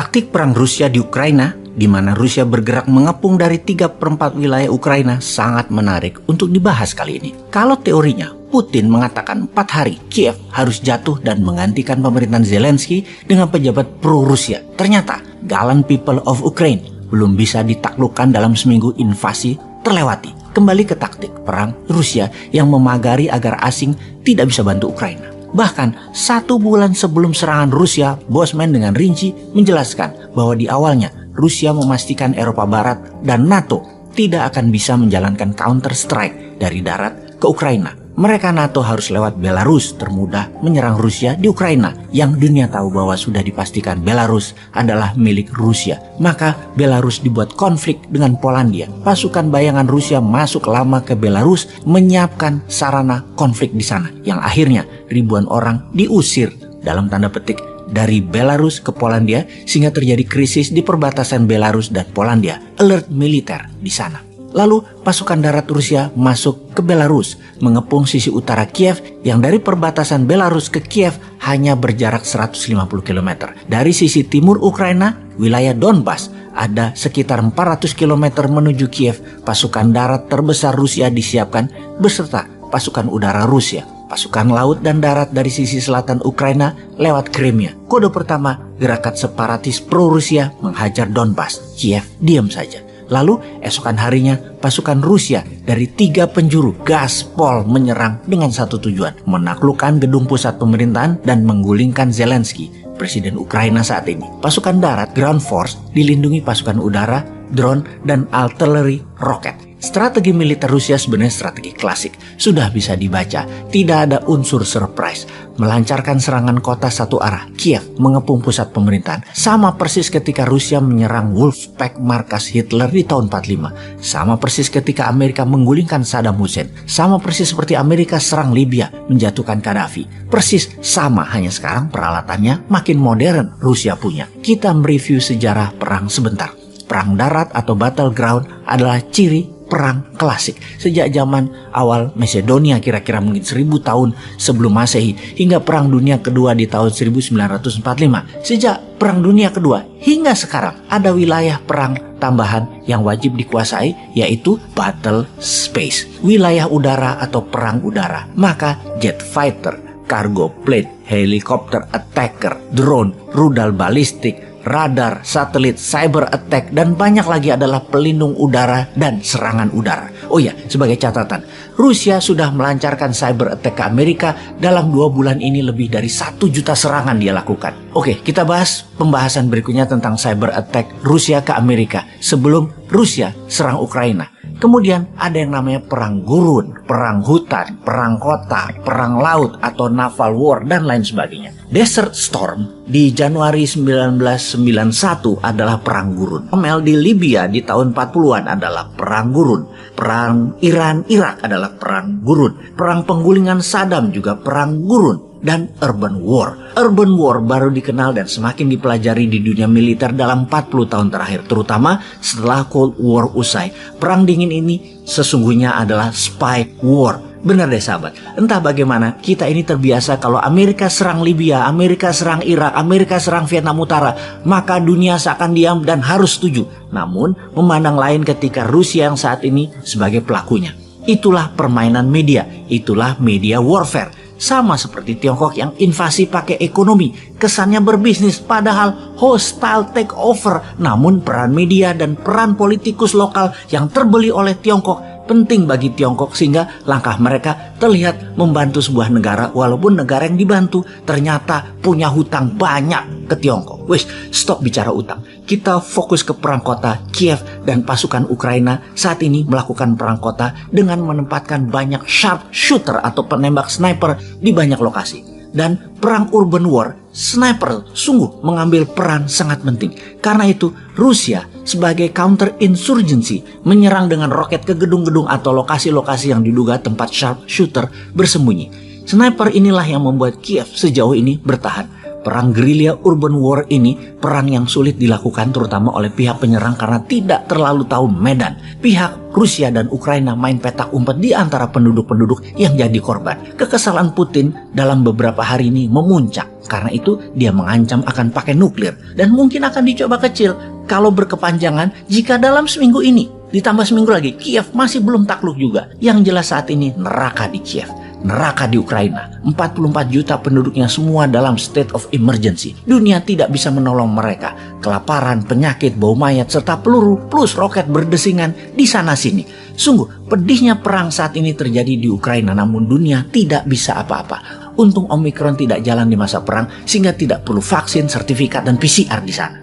Taktik perang Rusia di Ukraina, di mana Rusia bergerak mengepung dari 3/4 wilayah Ukraina, sangat menarik untuk dibahas kali ini. Kalau teorinya, Putin mengatakan 4 hari Kiev harus jatuh dan menggantikan pemerintahan Zelensky dengan pejabat pro-Rusia. Ternyata, gallant people of Ukraine belum bisa ditaklukkan dalam seminggu invasi terlewati. Kembali ke taktik perang Rusia yang memagari agar asing tidak bisa bantu Ukraina. Bahkan 1 bulan sebelum serangan Rusia, Bosman dengan rinci menjelaskan bahwa di awalnya Rusia memastikan Eropa Barat dan NATO tidak akan bisa menjalankan counter strike dari darat ke Ukraina. Mereka NATO harus lewat Belarus termudah menyerang Rusia di Ukraina, yang dunia tahu bahwa sudah dipastikan Belarus adalah milik Rusia. Maka Belarus dibuat konflik dengan Polandia. Pasukan bayangan Rusia masuk lama ke Belarus menyiapkan sarana konflik di sana, yang akhirnya ribuan orang diusir dalam tanda petik dari Belarus ke Polandia, sehingga terjadi krisis di perbatasan Belarus dan Polandia. Alert militer di sana. Lalu pasukan darat Rusia masuk ke Belarus, mengepung sisi utara Kiev yang dari perbatasan Belarus ke Kiev hanya berjarak 150 km. Dari sisi timur Ukraina, wilayah Donbas, ada sekitar 400 km menuju Kiev. Pasukan darat terbesar Rusia disiapkan beserta pasukan udara Rusia. Pasukan laut dan darat dari sisi selatan Ukraina lewat Crimea. Kode pertama, gerakan separatis pro-Rusia menghajar Donbas. Kiev diam saja. Lalu esokan harinya pasukan Rusia dari 3 penjuru gaspol menyerang dengan satu tujuan, menaklukkan gedung pusat pemerintahan dan menggulingkan Zelensky, presiden Ukraina saat ini. Pasukan darat ground force dilindungi pasukan udara, drone, dan artillery roket. Strategi militer Rusia sebenarnya strategi klasik, sudah bisa dibaca, tidak ada unsur surprise. Melancarkan serangan kota satu arah, Kiev mengepung pusat pemerintahan. Sama persis ketika Rusia menyerang Wolfpack markas Hitler di tahun 45. Sama persis ketika Amerika menggulingkan Saddam Hussein. Sama persis seperti Amerika serang Libya, menjatuhkan Gaddafi. Persis sama, hanya sekarang peralatannya makin modern Rusia punya. Kita mereview sejarah perang sebentar. Perang darat atau battleground adalah ciri perang klasik sejak zaman awal Macedonia, kira-kira mungkin 1000 tahun sebelum Masehi, hingga Perang Dunia Kedua di tahun 1945. Sejak Perang Dunia Kedua hingga sekarang ada wilayah perang tambahan yang wajib dikuasai, yaitu battle space, wilayah udara atau perang udara. Maka jet fighter, cargo plane, helikopter attacker, drone, rudal balistik, radar, satelit, cyber attack, dan banyak lagi adalah pelindung udara dan serangan udara. Oh ya, sebagai catatan, Rusia sudah melancarkan cyber attack ke Amerika. Dalam 2 bulan ini lebih dari 1 juta serangan dia lakukan. Oke, kita bahas pembahasan berikutnya tentang cyber attack Rusia ke Amerika sebelum Rusia serang Ukraina. Kemudian ada yang namanya perang gurun, perang hutan, perang kota, perang laut atau naval war, dan lain sebagainya. Desert Storm di Januari 1991 adalah perang gurun. Omel di Libya di tahun 40-an adalah perang gurun. Perang Iran-Irak adalah perang gurun. Perang penggulingan Saddam juga perang gurun. Dan urban war. Urban war baru dikenal dan semakin dipelajari di dunia militer dalam 40 tahun terakhir, terutama setelah Cold War usai. Perang dingin ini sesungguhnya adalah spy war. Benar deh sahabat, entah bagaimana kita ini terbiasa kalau Amerika serang Libya, Amerika serang Irak, Amerika serang Vietnam Utara, maka dunia seakan diam dan harus setuju. Namun memandang lain ketika Rusia yang saat ini sebagai pelakunya. Itulah permainan media, itulah media warfare. Sama seperti Tiongkok yang invasi pakai ekonomi, kesannya berbisnis padahal hostile takeover. Namun peran media dan peran politikus lokal yang terbeli oleh Tiongkok penting bagi Tiongkok, sehingga langkah mereka terlihat membantu sebuah negara walaupun negara yang dibantu ternyata punya hutang banyak ke Tiongkok. Wes, stop bicara utang. Kita fokus ke perang kota. Kiev dan pasukan Ukraina saat ini melakukan perang kota dengan menempatkan banyak sharpshooter atau penembak sniper di banyak lokasi. Dan perang urban war, sniper sungguh mengambil peran sangat penting. Karena itu Rusia sebagai counter insurgency menyerang dengan roket ke gedung-gedung atau lokasi-lokasi yang diduga tempat sharpshooter bersembunyi. Sniper inilah yang membuat Kiev sejauh ini bertahan. Perang gerilya urban war ini perang yang sulit dilakukan terutama oleh pihak penyerang karena tidak terlalu tahu medan. Pihak Rusia dan Ukraina main petak umpet di antara penduduk-penduduk yang jadi korban. Kekesalan Putin dalam beberapa hari ini memuncak. Karena itu dia mengancam akan pakai nuklir dan mungkin akan dicoba kecil kalau berkepanjangan jika dalam seminggu ini ditambah seminggu lagi Kiev masih belum takluk juga. Yang jelas saat ini neraka di Kiev, neraka di Ukraina. 44 juta penduduknya semua dalam state of emergency. Dunia tidak bisa menolong mereka. Kelaparan, penyakit, bau mayat, serta peluru plus roket berdesingan di sana-sini. Sungguh pedihnya perang saat ini terjadi di Ukraina, namun dunia tidak bisa apa-apa. Untung Omikron tidak jalan di masa perang sehingga tidak perlu vaksin, sertifikat, dan PCR di sana.